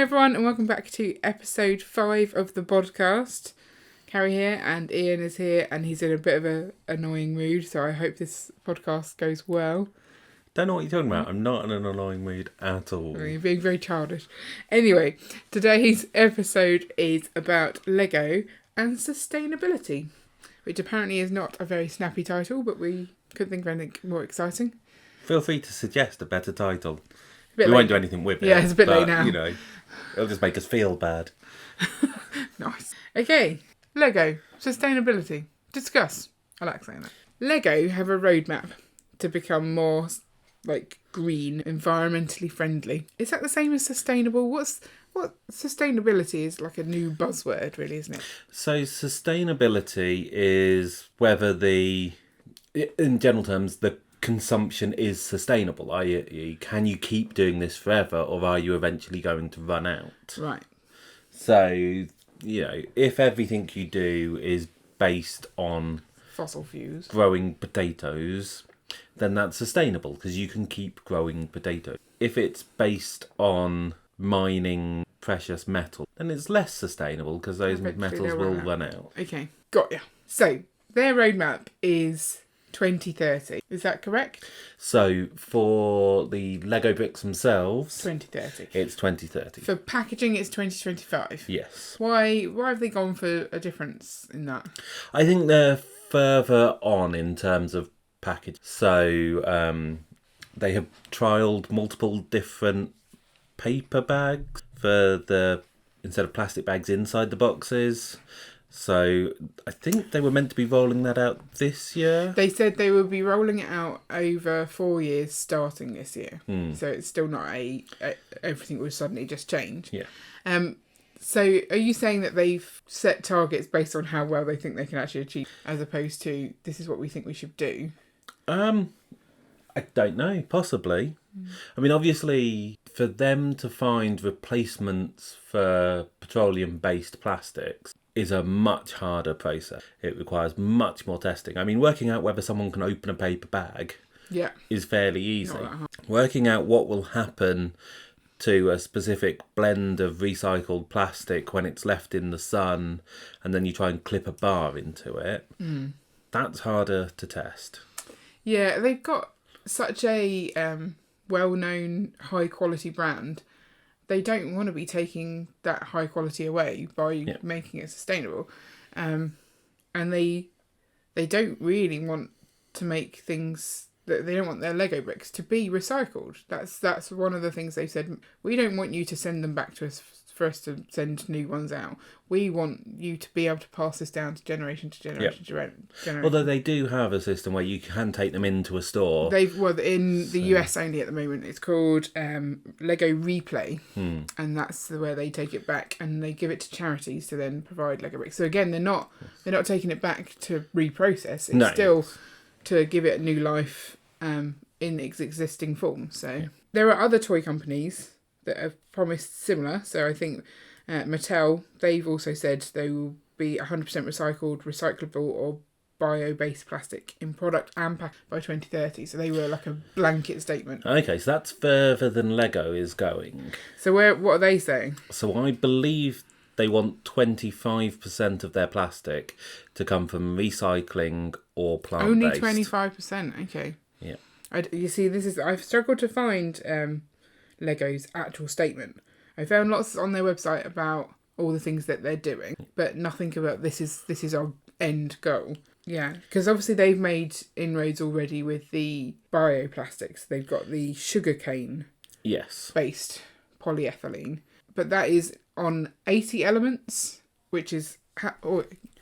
everyone, and welcome back to episode 5 of the Bodcast. Carrie here, and Ian is here, and he's in a bit of an annoying mood, so I hope this podcast goes well. Don't know what you're talking about. I'm not in an annoying mood at all. You're being very childish. Anyway, today's episode is about Lego and sustainability, which apparently is not a very snappy title, but we couldn't think of anything more exciting. Feel free to suggest a better title. We won't do anything with it. Yeah, it's a bit late now. You know, it'll just make us feel bad. Nice. Okay, Lego, sustainability. Discuss. I like saying that. Lego have a roadmap to become more green, environmentally friendly. Is that the same as sustainable? What sustainability is like a new buzzword, really, isn't it? So sustainability is whether in general terms, the consumption is sustainable. Can you keep doing this forever, or are you eventually going to run out? Right. So, if everything you do is based on fossil fuels, growing potatoes, then that's sustainable because you can keep growing potatoes. If it's based on mining precious metal, then it's less sustainable because those metals will run out. Okay, got ya. So, their roadmap is 2030. Is that correct? So for the Lego bricks themselves, 2030. It's 2030. For packaging, it's 2025. Yes. Why have they gone for a difference in that? I think they're further on in terms of package. So they have trialled multiple different paper bags instead of plastic bags inside the boxes. So I think they were meant to be rolling that out this year. They said they would be rolling it out over 4 years starting this year. So it's still not everything will suddenly just change. Yeah. So are you saying that they've set targets based on how well they think they can actually achieve, as opposed to this is what we think we should do? I don't know, possibly. I mean, obviously, for them to find replacements for petroleum-based plastics is a much harder process. It requires much more testing. I mean, working out whether someone can open a paper bag is fairly easy. Working out what will happen to a specific blend of recycled plastic when it's left in the sun and then you try and clip a bar into it, that's harder to test. Yeah, they've got such a well-known high-quality brand. They don't want to be taking that high quality away by making it sustainable. And they don't really want to make things that they don't want their Lego bricks to be recycled. That's one of the things they said. We don't want you to send them back to us for us to send new ones out. We want you to be able to pass this down to generation to generation to generation. Although they do have a system where you can take them into a store. In the US only at the moment. It's called Lego Replay, and that's where they take it back and they give it to charities to then provide Lego bricks. So again, they're not taking it back to reprocess. It's still to give it a new life in its existing form. So there are other toy companies that have promised similar. So I think Mattel, they've also said they will be 100% recyclable or bio-based plastic in product and pack by 2030. So they were like a blanket statement. Okay, so that's further than Lego is going. So what are they saying? So I believe they want 25% of their plastic to come from recycling or plant-based. Only 25%, okay. Yeah. You see, I've struggled to find Lego's actual statement. I found lots on their website about all the things that they're doing, but nothing about this is our end goal. Yeah, because obviously they've made inroads already with the bioplastics. They've got the sugarcane based polyethylene, but that is on 80 elements, which is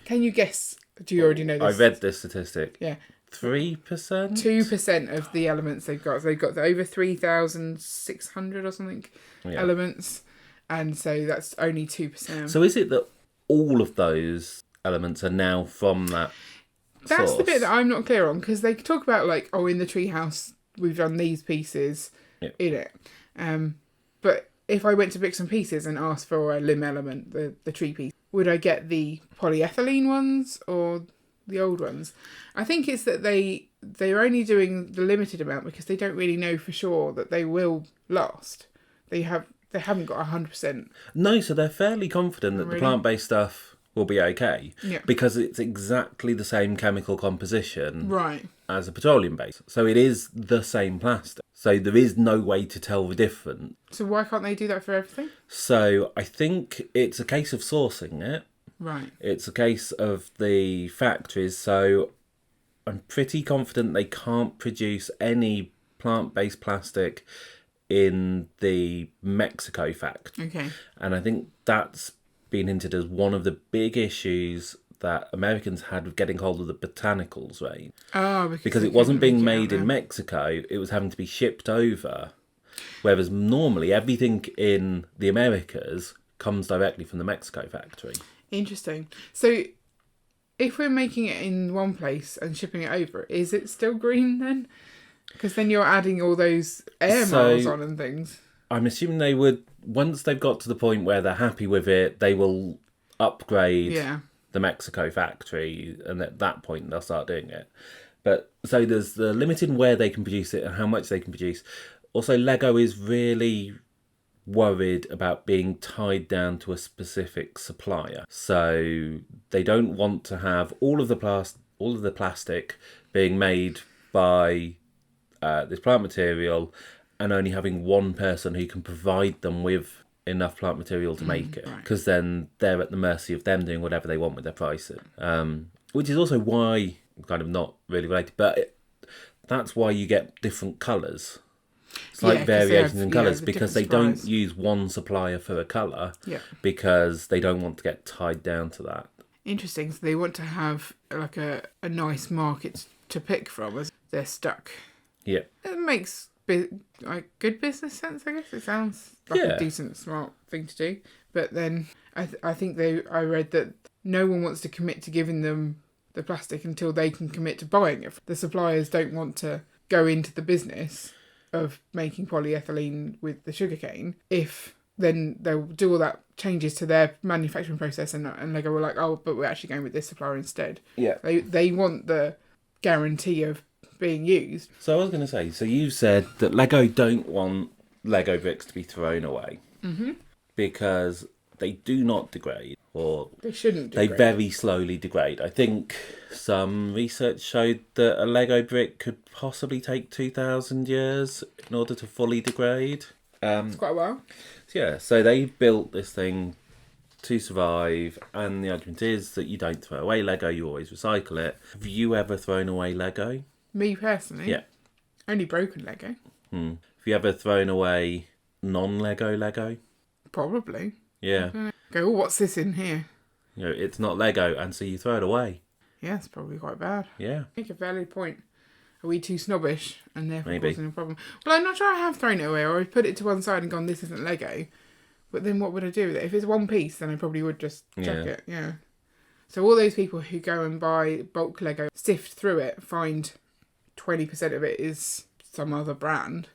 can you guess? Do you already know this? I read this statistic. Yeah. 3%? 2% of the elements they've got. So they've got over 3,600 or something elements. And so that's only 2%. So is it that all of those elements are now from that That's source? The bit that I'm not clear on, because they talk about in the treehouse we've done these pieces in it. But if I went to Bits and Pieces and asked for a limb element, the tree piece, would I get the polyethylene ones or the old ones? I think it's that they're only doing the limited amount because they don't really know for sure that they will last. They have They haven't got 100%. No, so they're fairly confident that the plant-based stuff will be okay. Yeah. Because it's exactly the same chemical composition Right. as a petroleum base. So it is the same plastic. So there is no way to tell the difference. So why can't they do that for everything? So I think it's a case of sourcing it. Right. It's a case of the factories. So I'm pretty confident they can't produce any plant-based plastic in the Mexico factory. Okay. And I think that's been hinted as one of the big issues that Americans had with getting hold of the botanicals range. Oh, because it wasn't being made in Mexico, it was having to be shipped over. Whereas normally everything in the Americas comes directly from the Mexico factory. Interesting. So if we're making it in one place and shipping it over, is it still green then? Because then you're adding all those air miles on and things. I'm assuming they would, once they've got to the point where they're happy with it, they will upgrade the Mexico factory, and at that point they'll start doing it. But so there's the limit in where they can produce it and how much they can produce. Also, Lego is really worried about being tied down to a specific supplier. So they don't want to have all of the plastic being made by this plant material and only having one person who can provide them with enough plant material to make it, because then they're at the mercy of them doing whatever they want with their pricing. Which is also why, kind of not really related, but that's why you get different colours. Slight variations in colours, because they don't use one supplier for a colour, because they don't want to get tied down to that. Interesting. So they want to have like a nice market to pick from as they're stuck. Yeah. It makes good business sense, I guess. It sounds like a decent, smart thing to do. But then I think I read that no one wants to commit to giving them the plastic until they can commit to buying it. The suppliers don't want to go into the business of making polyethylene with the sugarcane if then they'll do all that changes to their manufacturing process and Lego were like, oh, but we're actually going with this supplier instead. Yeah. They want the guarantee of being used. So I was going to say, so you said that Lego don't want Lego bricks to be thrown away because they do not degrade, or they shouldn't degrade. They very slowly degrade. I think some research showed that a Lego brick could possibly take 2,000 years in order to fully degrade. It's quite a while. Yeah, so they built this thing to survive, and the argument is that you don't throw away Lego, you always recycle it. Have you ever thrown away Lego? Me personally? Yeah. Only broken Lego. Have you ever thrown away non-Lego Lego? Probably. Yeah. Go, oh, what's this in here? You know, it's not Lego, and so you throw it away. Yeah, it's probably quite bad. Yeah. I think a valid point. Are we too snobbish and therefore Maybe. causing a problem? Well, I'm not sure I have thrown it away, or I've put it to one side and gone, this isn't Lego. But then what would I do with it? If it's one piece, then I probably would just chuck it. Yeah. So all those people who go and buy bulk Lego, sift through it, find 20% of it is some other brand,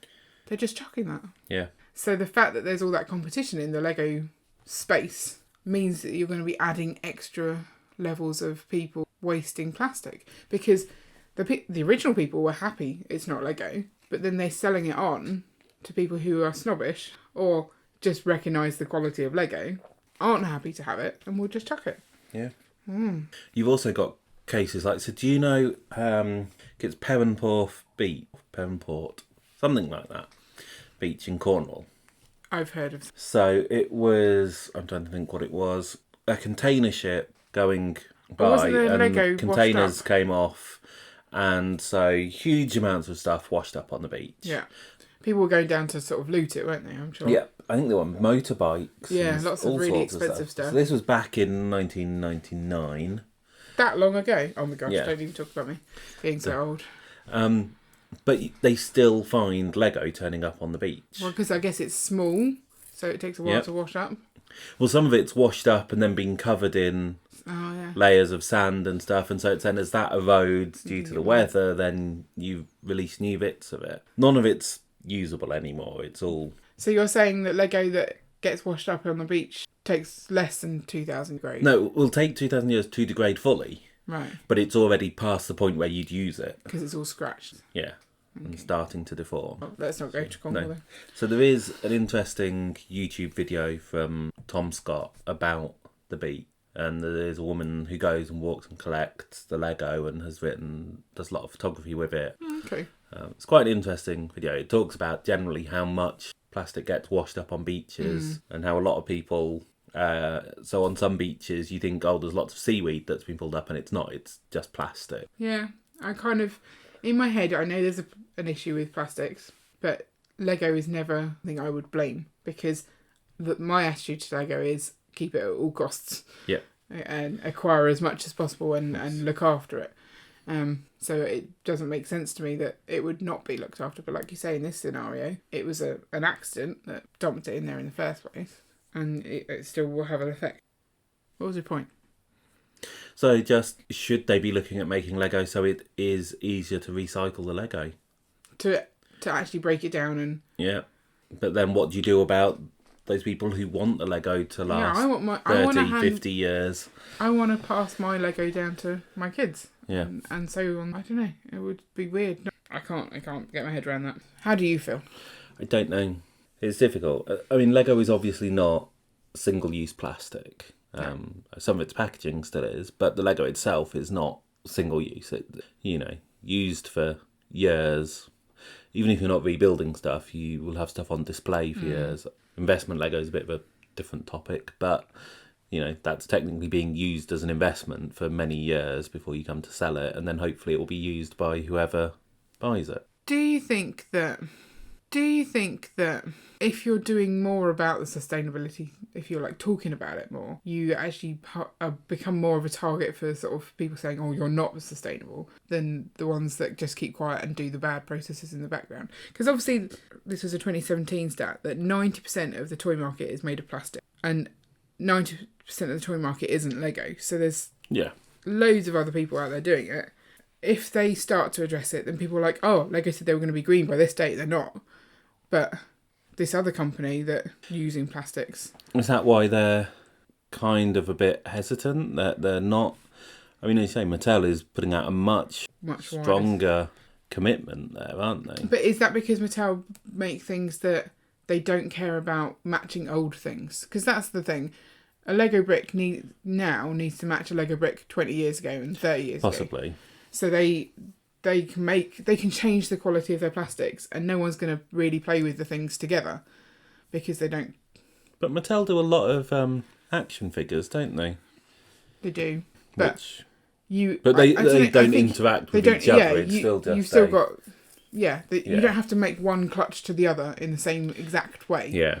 they're just chucking that. Yeah. So the fact that there's all that competition in the Lego space means that you're going to be adding extra levels of people wasting plastic, because the original people were happy it's not Lego, but then they're selling it on to people who are snobbish or just recognise the quality of Lego, aren't happy to have it, and will just chuck it. Yeah. You've also got cases like, so do you know it's Perranporth Beach, something like that, beach in Cornwall? I've heard of. So it was, I'm trying to think what it was, a container ship going by, and Lego containers came off, and so huge amounts of stuff washed up on the beach. Yeah. People were going down to sort of loot it, weren't they? I'm sure. Yeah, I think there were motorbikes. Yeah, lots of really expensive stuff. So this was back in 1999. That long ago? Oh my gosh, Yeah. don't even talk about me being so old. But they still find Lego turning up on the beach. Well, because I guess it's small, so it takes a while to wash up. Well, some of it's washed up and then being covered in layers of sand and stuff, and so it's then as that erodes due to the weather, then you release new bits of it. None of it's usable anymore. It's all... So you're saying that Lego that gets washed up on the beach takes less than 2,000 grade? No, it will take 2,000 years to degrade fully. Right. But it's already past the point where you'd use it. Because it's all scratched. Yeah. and starting to deform. Oh, let's not go to Cornwall then. So there is an interesting YouTube video from Tom Scott about the beat. And there's a woman who goes and walks and collects the Lego and does a lot of photography with it. Okay. It's quite an interesting video. It talks about generally how much plastic gets washed up on beaches and how a lot of people... so on some beaches you think, oh, there's lots of seaweed that's been pulled up, and it's not. It's just plastic. Yeah. I kind of... In my head, I know there's an issue with plastics, but Lego is never a thing I would blame, because my attitude to Lego is keep it at all costs. Yeah. And acquire as much as possible and look after it. So it doesn't make sense to me that it would not be looked after. But like you say, in this scenario, it was an accident that dumped it in there in the first place. And it still will have an effect. What was your point? So just, should they be looking at making Lego so it is easier to recycle the Lego? To actually break it down and... Yeah. But then what do you do about those people who want the Lego to last 50 years? I want to pass my Lego down to my kids. Yeah. And so, I don't know, it would be weird. No, I can't get my head around that. How do you feel? I don't know. It's difficult. I mean, Lego is obviously not single-use plastic. Some of its packaging still is, but the Lego itself is not single-use. It, used for years. Even if you're not rebuilding stuff, you will have stuff on display for years. Investment Lego is a bit of a different topic, but that's technically being used as an investment for many years before you come to sell it, and then hopefully it will be used by whoever buys it. Do you think that if you're doing more about the sustainability, if you're talking about it more, you actually become more of a target for sort of people saying, oh, you're not sustainable, than the ones that just keep quiet and do the bad processes in the background? Because obviously this was a 2017 stat that 90% of the toy market is made of plastic, and 90% of the toy market isn't Lego. So there's loads of other people out there doing it. If they start to address it, then people are like, oh, Lego said they were going to be green by this date, they're not. But this other company that using plastics... Is that why they're kind of a bit hesitant? That they're not... I mean, as you say, Mattel is putting out a much stronger commitment there, aren't they? But is that because Mattel make things that they don't care about matching old things? Because that's the thing. A Lego brick needs to match a Lego brick 20 years ago and 30 years ago. Possibly. So they can change the quality of their plastics, and no one's going to really play with the things together because they don't. But Mattel do a lot of action figures, don't they? They do, but they don't interact with each other. It's still just you've still got you don't have to make one clutch to the other in the same exact way. Yeah.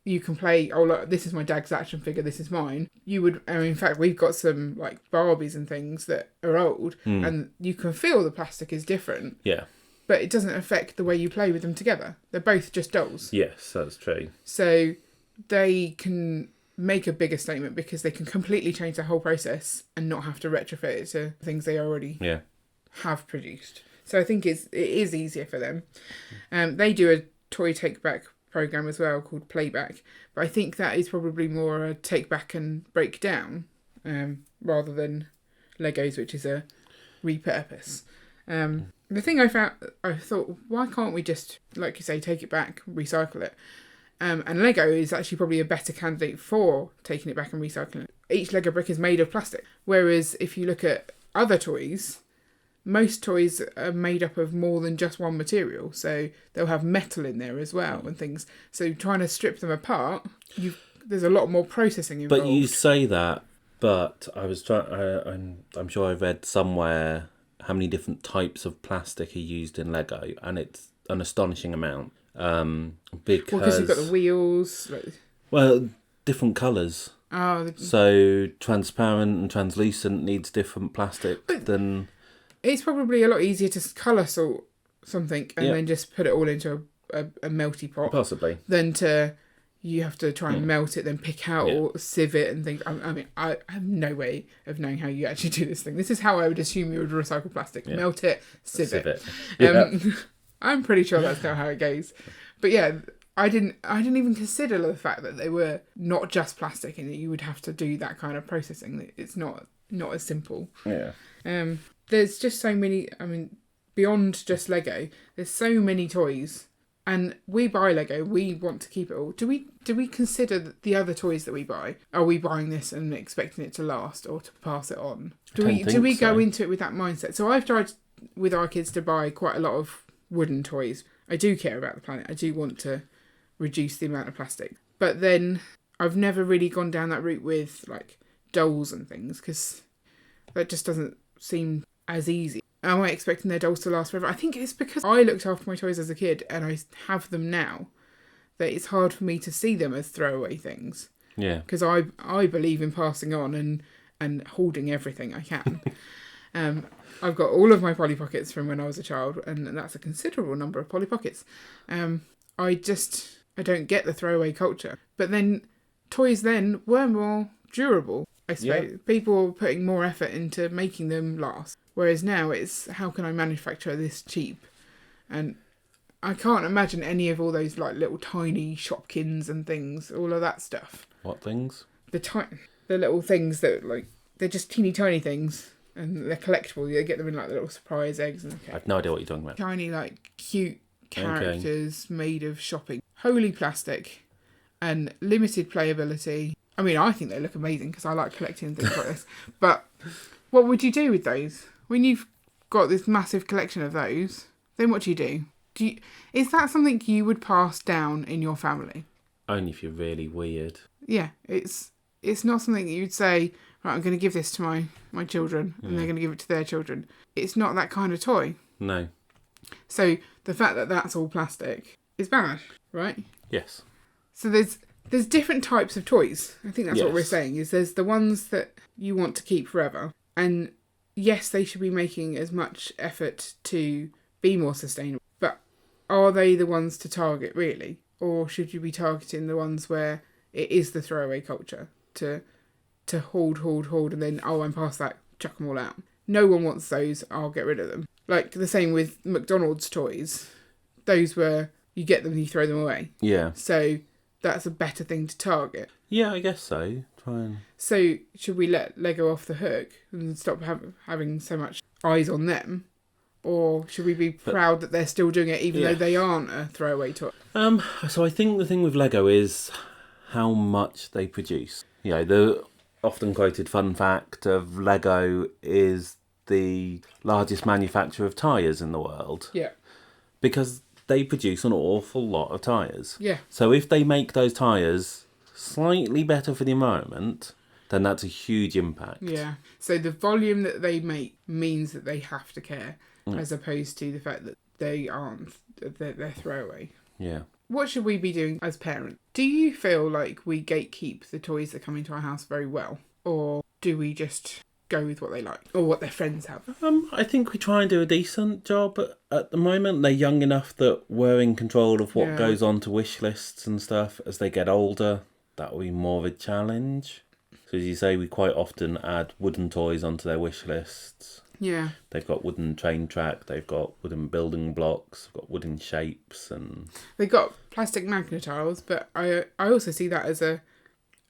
You can play, oh look, this is my dad's action figure, this is mine. You would, in fact, we've got some Barbies and things that are old, and you can feel the plastic is different. Yeah. But it doesn't affect the way you play with them together. They're both just dolls. Yes, that's true. So they can make a bigger statement because they can completely change the whole process and not have to retrofit it to things they already have produced. So I think it is easier for them. They do a toy take back program as well called Playback, but I think that is probably more a take back and break down rather than Legos, which is a repurpose. The thing I thought, why can't we just, like you say, take it back, recycle it? And Lego is actually probably a better candidate for taking it back and recycling it. Each Lego brick is made of plastic, whereas if you look at other toys, most toys are made up of more than just one material, so they'll have metal in there as well and things. So trying to strip them apart, there's a lot more processing involved. But you say that, but I was I'm sure I read somewhere how many different types of plastic are used in Lego, and it's an astonishing amount. Because you've got the wheels. Different colours. Oh, so transparent and translucent needs different plastic than. It's probably a lot easier to colour sort something and then just put it all into a melty pot. Possibly. Than you have to try and melt it, then pick out or sieve it and things. I mean, I have no way of knowing how you actually do this thing. This is how I would assume you would recycle plastic. Yeah. Melt it, sieve it. I'm pretty sure that's not how it goes. But yeah, I didn't even consider the fact that they were not just plastic and that you would have to do that kind of processing. It's not as simple. Yeah. There's just so many, beyond just Lego. There's so many toys. And we buy Lego, we want to keep it all. Do we consider the other toys that we buy? Are we buying this and expecting it to last or to pass it on? Do we go into it with that mindset? So I've tried with our kids to buy quite a lot of wooden toys. I do care about the planet. I do want to reduce the amount of plastic. But then I've never really gone down that route with like dolls and things because that just doesn't seem as easy. Am I expecting their dolls to last forever? I think it's because I looked after my toys as a kid and I have them now that it's hard for me to see them as throwaway things. Yeah. Because I believe in passing on and holding everything I can. I've got all of my Polly Pockets from when I was a child, and that's a considerable number of Polly Pockets. I don't get the throwaway culture. But then toys then were more durable, I suppose. Yeah. People were putting more effort into making them last. Whereas now it's, how can I manufacture this cheap? And I can't imagine any of all those like little tiny Shopkins and things, all of that stuff. What things? The little things that like, they're just teeny tiny things and they're collectible. You get them in like little surprise eggs. And I have no idea what you're talking about. Tiny like cute characters made of shopping. Wholly plastic and limited playability. I mean, I think they look amazing because I like collecting things like this. But what would you do with those? When you've got this massive collection of those, then what do you do? Is that something you would pass down in your family? Only if you're really weird. Yeah, it's not something that you'd say, right, I'm going to give this to my children and they're going to give it to their children. It's not that kind of toy. No. So the fact that that's all plastic is bad, right? Yes. So there's different types of toys. I think that's what we're saying, is there's the ones that you want to keep forever. And yes, they should be making as much effort to be more sustainable. But are they the ones to target, really? Or should you be targeting the ones where it is the throwaway culture? To hold, and then, I'm past that, chuck them all out. No one wants those, I'll get rid of them. Like the same with McDonald's toys. Those were, you get them and you throw them away. Yeah. So that's a better thing to target. Yeah, I guess so. So should we let Lego off the hook and stop having so much eyes on them? Or should we be proud that they're still doing it even though they aren't a throwaway toy? So I think the thing with Lego is how much they produce. You know, the often quoted fun fact of Lego is the largest manufacturer of tyres in the world. Yeah. Because they produce an awful lot of tyres. Yeah. So if they make those tyres slightly better for the environment, then that's a huge impact. Yeah. So the volume that they make means that they have to care, as opposed to the fact that they aren't, they're throwaway. Yeah. What should we be doing as parents? Do you feel like we gatekeep the toys that come into our house very well? Or do we just go with what they like? Or what their friends have? I think we try and do a decent job at the moment. They're young enough that we're in control of what goes on to wish lists and stuff. As they get older, that will be more of a challenge. So as you say, we quite often add wooden toys onto their wish lists. Yeah. They've got wooden train track, they've got wooden building blocks, they've got wooden shapes and... They've got plastic magnet tiles, but I also see that as a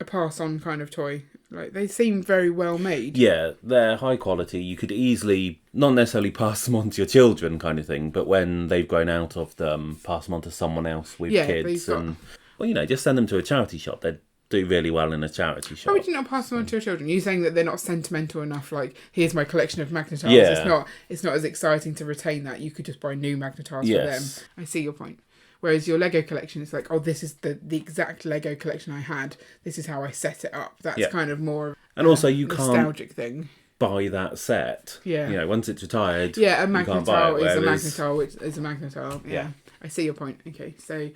pass-on kind of toy. Like, they seem very well made. Yeah, they're high quality. You could easily, not necessarily pass them on to your children kind of thing, but when they've grown out of them, pass them on to someone else with kids. And well, you know, just send them to a charity shop. They'd do really well in a charity shop. Why would you not pass them on to your children? You're saying that they're not sentimental enough, like, here's my collection of magnet tiles. Yeah. It's not as exciting to retain that. You could just buy new magnet tiles for them. I see your point. Whereas your Lego collection is like, this is the exact Lego collection I had. This is how I set it up. That's kind of more and also you nostalgic can't thing. Buy that set. Yeah. You know, once it's retired. Yeah, a magnet tile is a magnet tile, which is a magnet tile. Yeah. I see your point. Okay, so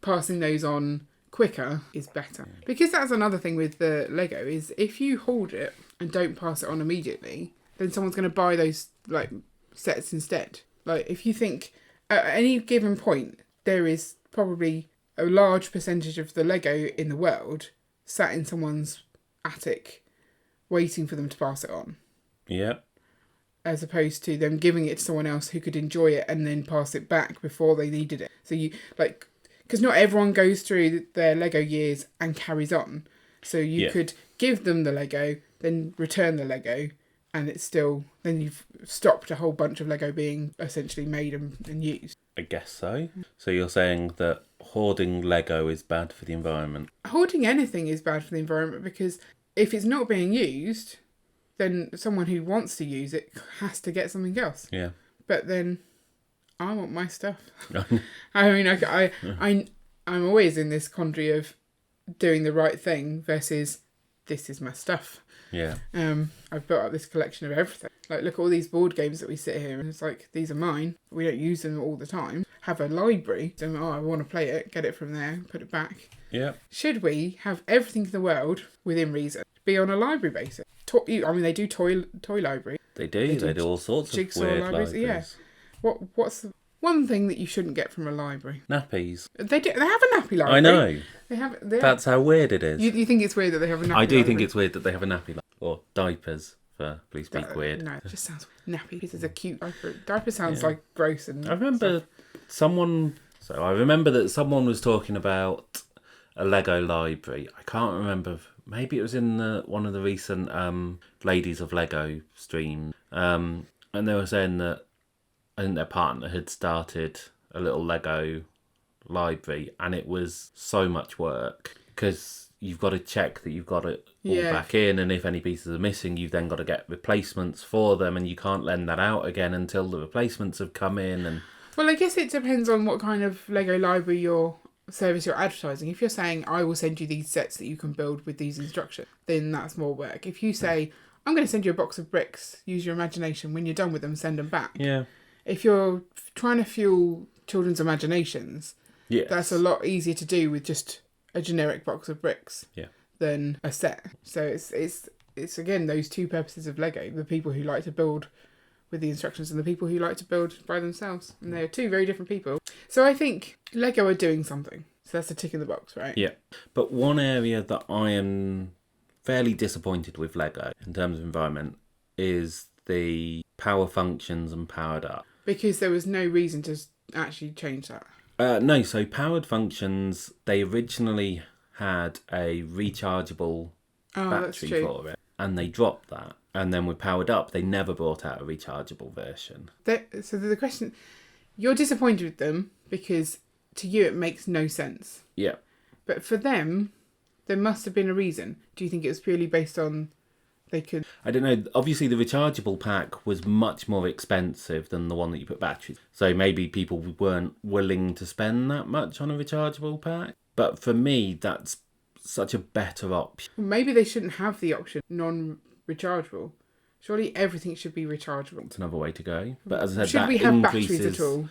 passing those on quicker is better. Because that's another thing with the Lego is if you hold it and don't pass it on immediately, then someone's going to buy those like sets instead. Like if you think at any given point there is probably a large percentage of the Lego in the world sat in someone's attic waiting for them to pass it on. Yeah. As opposed to them giving it to someone else who could enjoy it and then pass it back before they needed it. So you like, because not everyone goes through their Lego years and carries on. So you could give them the Lego, then return the Lego, and it's still, then you've stopped a whole bunch of Lego being essentially made and used. I guess so. So you're saying that hoarding Lego is bad for the environment? Hoarding anything is bad for the environment, because if it's not being used, then someone who wants to use it has to get something else. Yeah. But then I want my stuff. I mean, I'm always in this quandary of doing the right thing versus this is my stuff. Yeah. I've built up this collection of everything. Like, look at all these board games that we sit here and it's like, these are mine. We don't use them all the time. Have a library. So, I want to play it, get it from there, put it back. Yeah. Should we have everything in the world within reason be on a library basis? They do toy library. They do all sorts of jigsaw weird libraries. Yeah. What's the one thing that you shouldn't get from a library? Nappies. They have a nappy library. I know. That's how weird it is. You think it's weird that they have a nappy library? I do think it's weird that they have a nappy library. Or diapers, for please speak weird. No, it just sounds weird. Nappy. This is a cute diaper. Diaper sounds like gross. And I remember that someone was talking about a Lego library. I can't remember. Maybe it was in one of the recent Ladies of Lego streams. And they were saying that I think their partner had started a little Lego library, and it was so much work because you've got to check that you've got it all back in, and if any pieces are missing, you've then got to get replacements for them, and you can't lend that out again until the replacements have come in. And well, I guess it depends on what kind of Lego library service you're advertising. If you're saying, I will send you these sets that you can build with these instructions, then that's more work. If you say, I'm going to send you a box of bricks, use your imagination, when you're done with them, send them back. Yeah. If you're trying to fuel children's imaginations, that's a lot easier to do with just a generic box of bricks than a set. So it's again those two purposes of Lego: the people who like to build with the instructions and the people who like to build by themselves. And they are two very different people. So I think Lego are doing something. So that's a tick in the box, right? Yeah. But one area that I am fairly disappointed with Lego in terms of environment is the power functions and powered up. Because there was no reason to actually change that. No, so powered functions, they originally had a rechargeable battery for it, and they dropped that. And then with powered up, they never brought out a rechargeable version. So the question, you're disappointed with them because to you it makes no sense. Yeah. But for them, there must have been a reason. Do you think it was purely based on they could... I don't know. Obviously, the rechargeable pack was much more expensive than the one that you put batteries. So maybe people weren't willing to spend that much on a rechargeable pack. But for me, that's such a better option. Maybe they shouldn't have the option non-rechargeable. Surely everything should be rechargeable. It's another way to go. But as I said, should we have batteries at all?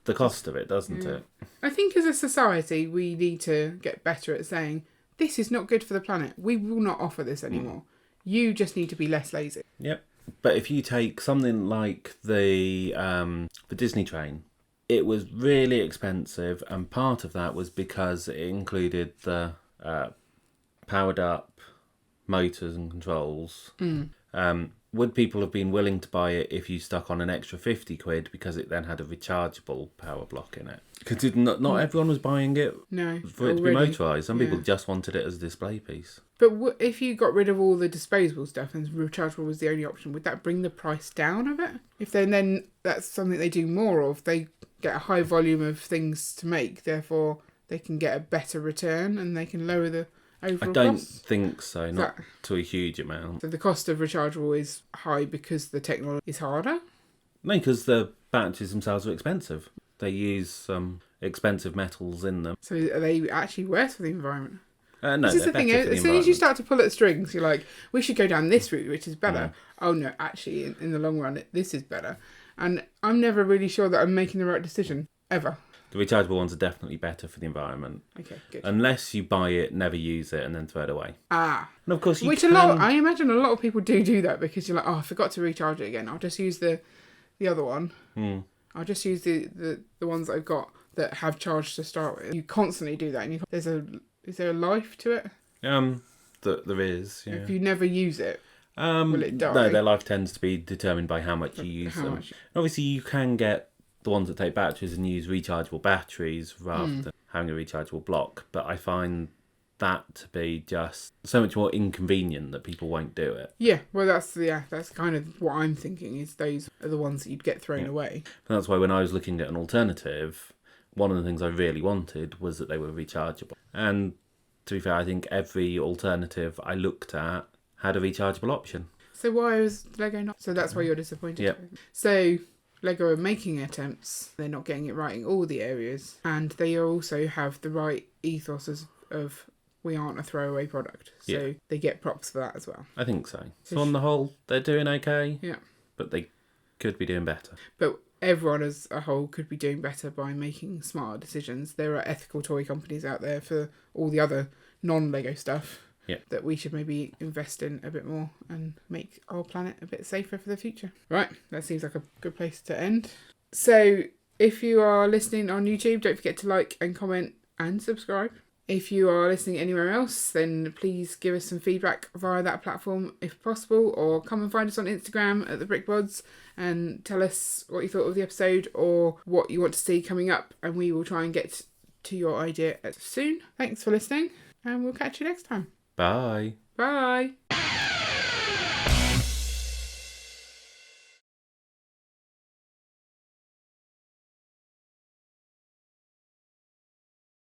The cost of it, doesn't it? I think as a society, we need to get better at saying, this is not good for the planet. We will not offer this anymore. You just need to be less lazy. Yep. But if you take something like the Disney train, it was really expensive, and part of that was because it included the powered up motors and controls. Would people have been willing to buy it if you stuck on an extra 50 quid because it then had a rechargeable power block in it? Because not everyone was buying it for it to be motorised. Some people just wanted it as a display piece. But if you got rid of all the disposable stuff and rechargeable was the only option, would that bring the price down of it? If then that's something they do more of, they get a high volume of things to make, therefore they can get a better return and they can lower the overall I don't cost? think so, not to a huge amount. So the cost of rechargeable is high because the technology is harder? No, because the batteries themselves are expensive. They use some expensive metals in them. So are they actually worse for the environment? No, this is the thing. As soon as you start to pull at strings, you're like, we should go down this route, which is better. Oh no, actually, in the long run, this is better. And I'm never really sure that I'm making the right decision, ever. The rechargeable ones are definitely better for the environment. Okay, good. Unless you buy it, never use it, and then throw it away. And of course I imagine a lot of people do that because you're like, I forgot to recharge it again. I'll just use the other one. I'll just use the ones that I've got that have charged to start with. You constantly do that, and is there a life to it? There is. Yeah. If you never use it, will it die? No, their life tends to be determined by how much you use them. And obviously, you can get the ones that take batteries and use rechargeable batteries rather than having a rechargeable block. But I find that to be just so much more inconvenient that people won't do it. Yeah, well, that's kind of what I'm thinking, is those are the ones that you'd get thrown away. And that's why when I was looking at an alternative, one of the things I really wanted was that they were rechargeable. And to be fair, I think every alternative I looked at had a rechargeable option. So why was Lego not? So that's why you're disappointed. Yep. So Lego are making attempts. They're not getting it right in all the areas. And they also have the right ethos of we aren't a throwaway product. So they get props for that as well. I think so. So on the whole, they're doing okay. Yeah. But they could be doing better. But everyone as a whole could be doing better by making smarter decisions. There are ethical toy companies out there for all the other non-Lego stuff that we should maybe invest in a bit more and make our planet a bit safer for the future. Right, that seems like a good place to end. So if you are listening on YouTube, don't forget to like and comment and subscribe. If you are listening anywhere else, then please give us some feedback via that platform if possible, or come and find us on Instagram at the Bods and tell us what you thought of the episode or what you want to see coming up, and we will try and get to your idea soon. Thanks for listening, and we'll catch you next time. Bye. Bye.